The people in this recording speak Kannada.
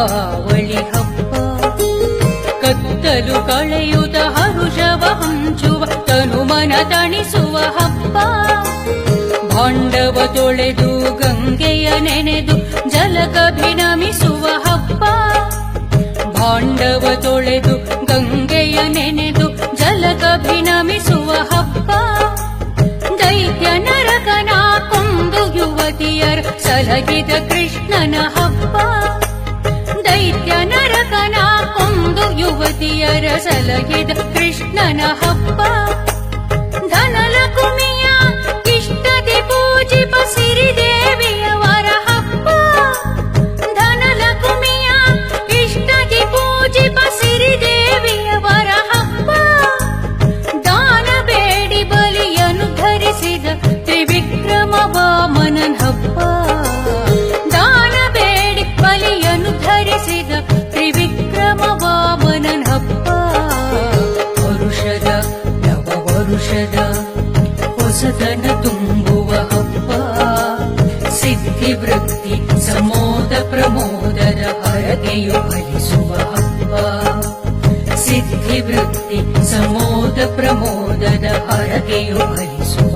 ದೀಪಾವಳಿ ಹಬ್ಬ ಕತ್ತಲು ಕಳೆಯುತ್ತ ಹರುಷವ ಹಂಚುವ ತನುಮನ ತಣಿಸುವ ಹಬ್ಬ ಭಾಂಡವ ತೊಳೆದು ಗಂಗೆಯ ನೆನೆದು ಜಲಕಭಿನಮಿಸುವ ಹಬ್ಬ ಭಾಂಡವ ತೊಳೆದು ಗಂಗೆಯ ನೆನೆದು ಜಲಕಭಿನಮಿಸುವ ಹಬ್ಬ ದೈತ್ಯ ನರಕನ ಕೊಂದು ಯುವತಿಯರ ಸಲಗಿದ ಕೃಷ್ಣನ ಹಬ್ಬ ದೈತ್ಯ ನರಕನ ಕೊಂದು ಯುವತಿಯರ ಸಲಗಿದ ಕೃಷ್ಣನ ಹಬ್ಬ ಧನಲಕುಮಿಯ ಇಷ್ಟದಿ ಪೂಜಿಪ ಸಿರಿದೇವಿಯವರ ಹಬ್ಬ ಧನಲಕುಮಿಯ ಇಷ್ಟದಿ ಪೂಜಿಪ ಸಿರಿದೇವಿಯವರ ಹಬ್ಬ ದಾನ ಬೇಡಿ ಬಲಿಯನ್ನು ಧರಿಸಿದ ತ್ರಿವಿಕ್ರಮ ವಾಮನನ ಹಬ್ಬ ದಾನ ಬೇಡಿ ಬಲಿಯನ್ನು ಧರಿಸಿದ ತ್ರಿವಿಕ್ರಮ ವಾಮನನ ಹಬ್ಬ ವರುಷದ ನವ ವರುಷದ ಹೊಸತನ ತುಂಬುವ ಹಬ್ಬ ಸಿದ್ಧಿ ವೃತ್ತಿ ಸಮೋದ ಪ್ರಮೋದದ ಹರಗೆಯು ಫಲಿಸುವ ಹಬ್ಬ ಸಿದ್ಧಿ ವೃತ್ತಿ ಸಮೋದ ಪ್ರಮೋದದ ಹರಗೆಯು ಫಲಿಸುವ